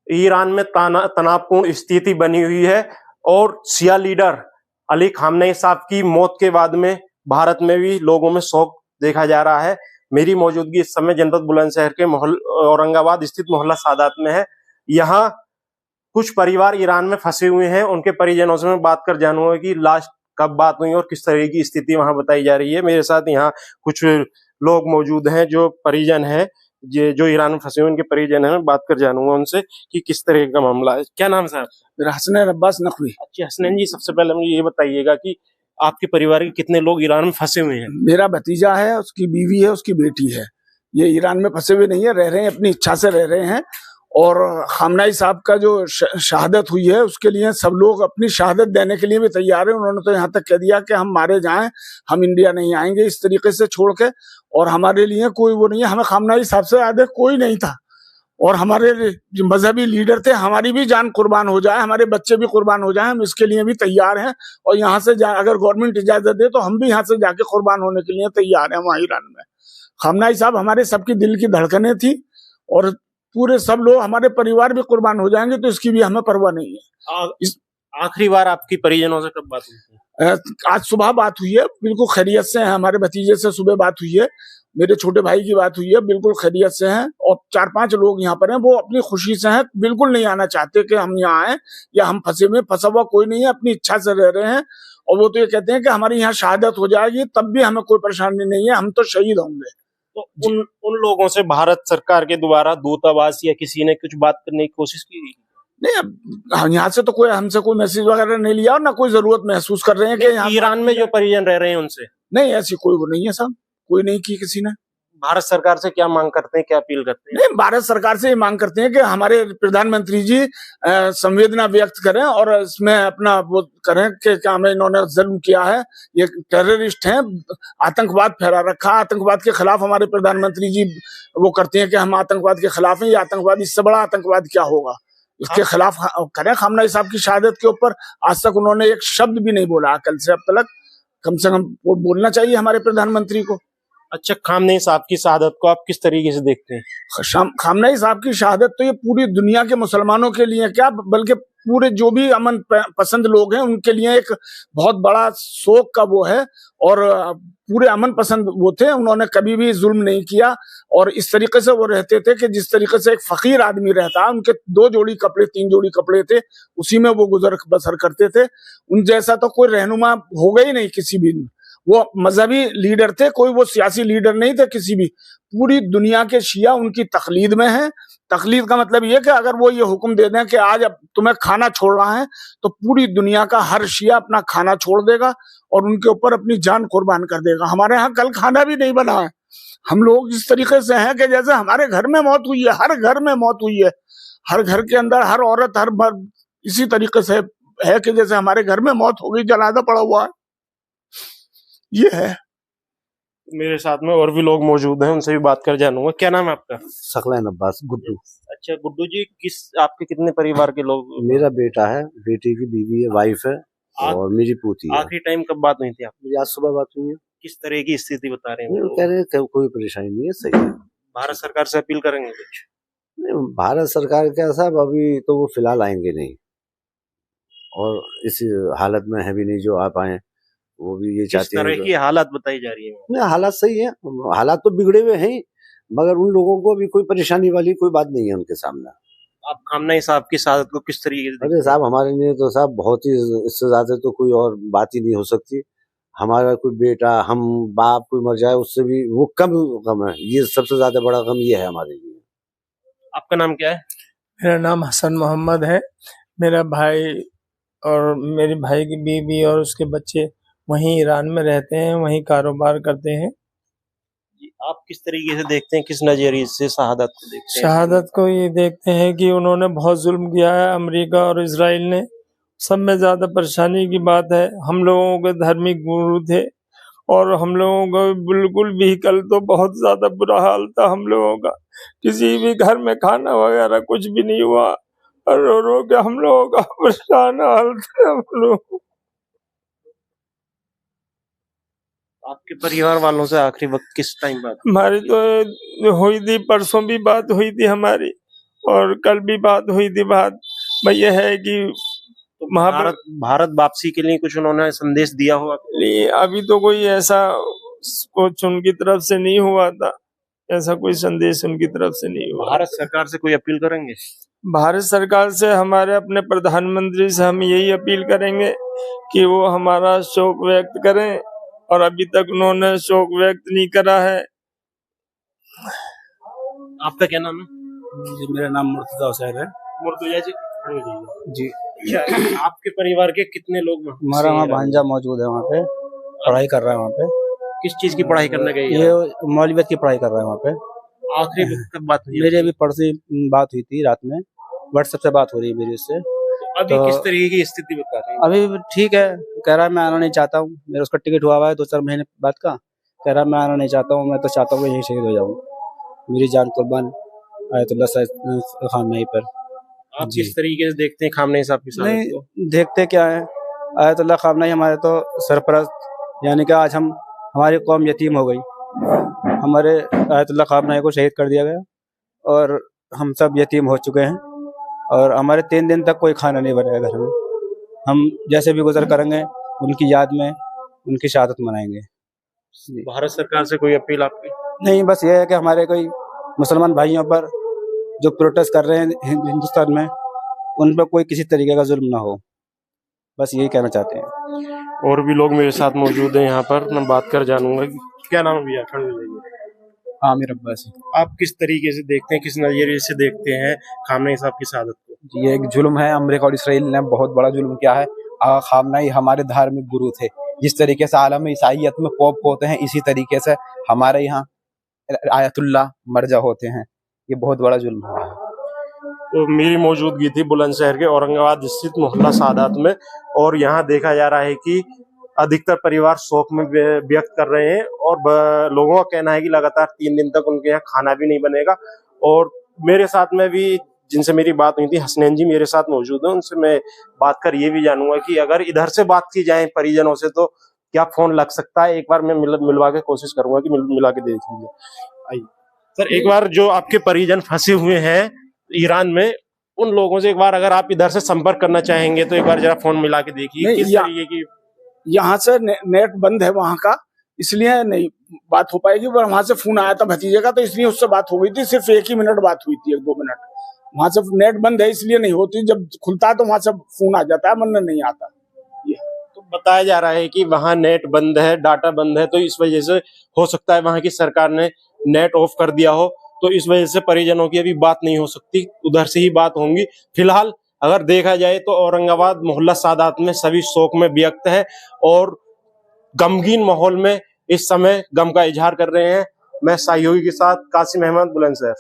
Iran में तनावपूर्ण स्थिति बनी हुई है और शिया लीडर अली खामनेई साहब की मौत के बाद में भारत में भी लोगों में शोक देखा जा रहा है। मेरी मौजूदगी इस समय जनपद बुलंदशहर के औरंगाबाद स्थित मोहल्ला सादात में है। यहाँ कुछ परिवार ईरान में फंसे हुए हैं, उनके परिजनों से मैं बात कर जानूंगा कि लास्ट कब बात हुई और किस तरह की स्थिति वहां बताई जा रही है। मेरे साथ यहाँ कुछ लोग मौजूद हैं जो परिजन हैं, जो ईरान में फंसे हुए उनके परिजन हैं। मैं बात कर जानूंगा उनसे कि किस तरह का मामला है। क्या नाम साहब? मेरा हसनैन अब्बास नकवी। अच्छा हसनैन जी, सबसे पहले मुझे ये बताइएगा कि आपके परिवार के कितने लोग ईरान में फंसे हुए हैं? मेरा भतीजा है, उसकी बीवी है, उसकी बेटी है। ये ईरान में फंसे हुए नहीं है, रह रहे हैं, अपनी इच्छा से रह रहे हैं। और खामनेई साहब का जो शहादत हुई है उसके लिए सब लोग अपनी शहादत देने के लिए भी तैयार है। उन्होंने तो यहाँ तक कह दिया कि हम मारे जाएं, हम इंडिया नहीं आएंगे इस तरीके से छोड़ के। और हमारे लिए कोई वो नहीं है, हमें खामनेई साहब से ज्यादा कोई नहीं था। और हमारे जो मजहबी लीडर थे, हमारी भी जान कुर्बान हो जाए, हमारे बच्चे भी कुर्बान हो जाए, हम इसके लिए भी तैयार हैं। और यहाँ से अगर गवर्नमेंट इजाजत दे तो हम भी यहाँ से जाके कुर्बान होने के लिए तैयार हैं वहाँ ईरान में। खामनेई साहब हमारे सबकी दिल की धड़कनें थी और पूरे सब लोग, हमारे परिवार भी कुर्बान हो जाएंगे तो इसकी भी हमें परवाह नहीं है। आखिरी बार आपकी परिजनों से कब बात हुई थी? आज सुबह बात हुई है, बिल्कुल खैरियत से है। हमारे भतीजे से सुबह बात हुई है, मेरे छोटे भाई की बात हुई है, बिल्कुल खैरियत से हैं। और 4-5 लोग यहाँ पर हैं, वो अपनी खुशी से हैं, बिल्कुल नहीं आना चाहते कि हम यहाँ आए या हम फंसा हुआ कोई नहीं है, अपनी इच्छा से रह रहे हैं। और वो तो ये कहते हैं कि हमारी यहाँ शहादत हो जाएगी तब भी हमें कोई परेशानी नहीं है, हम तो शहीद होंगे। तो उन लोगों से भारत सरकार के द्वारा दूतावास या किसी ने कुछ बात करने की कोशिश की? नहीं, अब यहाँ से तो कोई हमसे कोई मैसेज वगैरह नहीं लिया और ना कोई जरूरत महसूस कर रहे हैं कि ईरान में जो परिजन रह रहे हैं उनसे नहीं, ऐसी कोई वो नहीं है साहब, कोई नहीं की किसी ने। भारत सरकार से क्या मांग करते हैं, क्या अपील करते हैं? नहीं, भारत सरकार से ये मांग करते हैं कि हमारे प्रधानमंत्री जी संवेदना व्यक्त करें और इसमें अपना वो करें कि हमें इन्होंने जुल्म किया है, ये टेररिस्ट हैं, आतंकवाद फैला रखा। आतंकवाद के खिलाफ हमारे प्रधानमंत्री जी वो करते हैं कि हम आतंकवाद के खिलाफ हैं, ये आतंकवाद, इससे बड़ा आतंकवाद क्या होगा, इसके खिलाफ करें। खामनेई साहब की शहादत के ऊपर आज तक उन्होंने एक शब्द भी नहीं बोला, कल से अब तक। कम से कम बोलना चाहिए हमारे प्रधानमंत्री को। अच्छा, खामनेई साहब की शहादत को आप किस तरीके से देखते हैं? खामनेई साहब की शहादत तो ये पूरी दुनिया के मुसलमानों के लिए क्या, बल्कि पूरे जो भी अमन पसंद लोग हैं उनके लिए एक बहुत बड़ा शोक का वो है। और पूरे अमन पसंद वो थे, उन्होंने कभी भी जुल्म नहीं किया। और इस तरीके से वो रहते थे कि जिस तरीके से एक फकीर आदमी रहता, उनके 2 जोड़ी कपड़े 3 जोड़ी कपड़े थे, उसी में वो गुजर बसर करते थे। उन जैसा तो कोई रहनुमा होगा ही नहीं किसी भी। वो मजहबी लीडर थे, कोई वो सियासी लीडर नहीं थे किसी भी। पूरी दुनिया के शिया उनकी तकलीद में हैं। तकलीद का मतलब ये कि अगर वो ये हुक्म दे दें कि आज अब तुम्हें खाना छोड़ना है तो पूरी दुनिया का हर शिया अपना खाना छोड़ देगा और उनके ऊपर अपनी जान कुर्बान कर देगा। हमारे यहाँ कल खाना भी नहीं बना है। हम लोग इस तरीके से हैं कि जैसे हमारे घर में मौत हुई है, हर घर में मौत हुई है, हर घर के अंदर हर औरत हर मर्द इसी तरीके से है कि जैसे हमारे घर में मौत हो गई, जनाजा पड़ा हुआ है, ये है। मेरे साथ में और भी लोग मौजूद हैं, उनसे भी बात कर जानूंगा। क्या नाम है आपका? सकलैन अब्बास, गुड्डू। अच्छा गुड्डू जी, आपके कितने परिवार के लोग? मेरा बेटा है, बेटे की बीवी है, वाइफ है और मेरी पोती है। आखिरी टाइम कब बात हुई थी आपकी? आज सुबह बात हुई है। किस तरह की स्थिति बता रहे हैं? कह रहे थे कोई परेशानी नहीं है, सही है। भारत सरकार से अपील करेंगे कुछ? नहीं, भारत सरकार क्या साहब, अभी तो वो फिलहाल आएंगे नहीं और इस हालत में है भी नहीं जो आ पाए। वो भी ये चाहते हैं। किस तरह की हालात बताई जा रही है? नहीं, हालात सही है, हालात तो बिगड़े हुए हैं, मगर उन लोगों को अभी कोई परेशानी वाली कोई बात नहीं है उनके सामने। आप खामनेई साहब की शहादत को किस तरीके से? अरे साहब, हमारे लिए तो साहब बहुत ही, इससे ज्यादा तो कोई और बात ही नहीं हो सकती। हमारा कोई बेटा, हम बाप कोई मर जाए उससे भी वो कम है, ये सबसे ज्यादा बड़ा गम ये है हमारे लिए। आपका नाम क्या है? मेरा नाम हसन मोहम्मद है। मेरा भाई और मेरे भाई की बीवी और उसके बच्चे वहीं ईरान में रहते हैं, वहीं कारोबार करते हैं। आप किस तरीके से देखते हैं, किस नजरिए से शहादत को देखते हैं? शहादत को ये देखते हैं कि उन्होंने बहुत जुल्म किया है, अमेरिका और इजराइल ने। सब में ज्यादा परेशानी की बात है, हम लोगों के धार्मिक गुरु थे और हम लोगों का बिल्कुल भी कल तो बहुत ज्यादा बुरा हाल था हम लोगों का। किसी भी घर में खाना वगैरह कुछ भी नहीं हुआ और रो रो के हम लोगों का परेशान हाल था हम लोग। आपके परिवार वालों से आखिरी वक्त किस टाइम बात? हमारी तो हुई थी, परसों भी बात हुई थी हमारी, और कल भी बात हुई थी। बात भाई यह है कि वहाँ पर भारत वापसी के लिए कुछ उन्होंने संदेश दिया हो नहीं, अभी तो कोई ऐसा कुछ उनकी तरफ से नहीं हुआ था, ऐसा कोई संदेश उनकी तरफ से नहीं हुआ। भारत सरकार से कोई अपील करेंगे? भारत सरकार से हमारे अपने प्रधानमंत्री से हम यही अपील करेंगे कि वो हमारा शोक व्यक्त करें, और अभी तक उन्होंने शोक व्यक्त नहीं करा है। आपका क्या नाम है? जी, मेरा नाम मुर्तजा हुसैन है। मुर्तजा जी, खड़े हो जाइए। जी, अच्छा, आपके परिवार के कितने लोग हमारा वहाँ भांजा मौजूद है, वहाँ पे पढ़ाई कर रहा है। वहाँ पे किस चीज की पढ़ाई करने गए? ये मौलवियत की पढ़ाई कर रहा है वहाँ पे। आखिरी कब बात हुई? मेरी अभी परसों बात हुई थी रात में, व्हाट्सएप से बात हो रही है मेरी उससे। अभी किस तरीके की स्थिति बता रहे हैं? अभी ठीक है, कह रहा है मैं आना नहीं चाहता हूँ। मेरा उसका टिकट हुआ है 2-4 महीने बाद का। कह रहा है मैं आना नहीं चाहता हूँ, मैं तो चाहता हूँ यहीं शहीद हो जाऊँ। मेरी जान कुर्बान आयतुल्लाह सैयद खामनेई पर। आप किस तरीके से देखते हैं खामनेई साहब की शहादत को? नहीं देखते क्या है, आयतुल्लाह खामनेई हमारे तो सरपरस्त, यानी कि आज हमारी कौम यतीम हो गई। हमारे आयतुल्लाह खामनेई को शहीद कर दिया गया और हम सब यतीम हो चुके हैं, और हमारे 3 दिन तक कोई खाना नहीं बनेगा घर में। हम जैसे भी गुजर करेंगे उनकी याद में उनकी शहादत मनाएंगे। भारत सरकार से कोई अपील आपकी? नहीं, बस ये है कि हमारे कोई मुसलमान भाइयों पर जो प्रोटेस्ट कर रहे हैं हिंदुस्तान में, उन पर कोई किसी तरीके का जुल्म ना हो, बस यही कहना चाहते हैं। और भी लोग मेरे साथ मौजूद हैं यहाँ पर, मैं बात कर जानूंगा। क्या नाम है भैया? खड़े हो जाइए। आमिर अब्बासी। आप किस तरीके से देखते हैं, किस नजरिए से देखते हैं खामनेई साहब की शहादत को? ये एक जुल्म है, अमेरिका और इसराइल ने बहुत बड़ा जुल्म किया है। खामनेई हमारे धार्मिक गुरु थे। जिस तरीके से आलम ईसाइयत में पोप होते हैं, इसी तरीके से हमारे यहाँ आयतुल्लाह मर्जा होते हैं। ये बहुत बड़ा जुल्म है। तो मेरी मौजूदगी थी बुलंदशहर के औरंगाबाद स्थित मोहल्ला सादात में, और यहाँ देखा जा रहा है कि अधिकतर परिवार शोक में व्यक्त कर रहे हैं, और लोगों का कहना है कि लगातार 3 दिन तक उनके यहाँ खाना भी नहीं बनेगा। और मेरे साथ में भी जिनसे मेरी बात हुई थी, हसनैन जी मेरे साथ मौजूद है, उनसे मैं बात कर ये भी जानूंगा कि अगर इधर से बात की जाए परिजनों से तो क्या फोन लग सकता है। एक बार मैं मिलवा के कोशिश करूंगा कि मिला के देख लीजिए। आइए सर, एक बार जो आपके परिजन फंसे हुए हैं ईरान में, उन लोगों से एक बार अगर आप इधर से संपर्क करना चाहेंगे तो एक बार जरा फोन मिला के देखिए। किस तरीके की यहाँ से नेट बंद है वहाँ का, इसलिए नहीं बात हो पाएगी। पर वहां से फोन आया था भतीजे का, तो इसलिए उससे बात हो गई थी। सिर्फ 1 ही मिनट बात हुई थी, 1-2 मिनट। वहां से नेट बंद है इसलिए नहीं होती, जब खुलता है तो वहां से फोन आ जाता है, वरना नहीं आता। तो बताया जा रहा है कि वहां नेट बंद है, डाटा बंद है, तो इस वजह से हो सकता है वहां की सरकार ने नेट ऑफ कर दिया हो, तो इस वजह से परिजनों की अभी बात नहीं हो सकती, उधर से ही बात होंगी। फिलहाल अगर देखा जाए तो औरंगाबाद मोहल्ला सादात में सभी शोक में व्यक्त है और गमगीन माहौल में इस समय गम का इजहार कर रहे हैं। मैं सहयोगी के साथ कासिम अहमद, बुलंदशहर।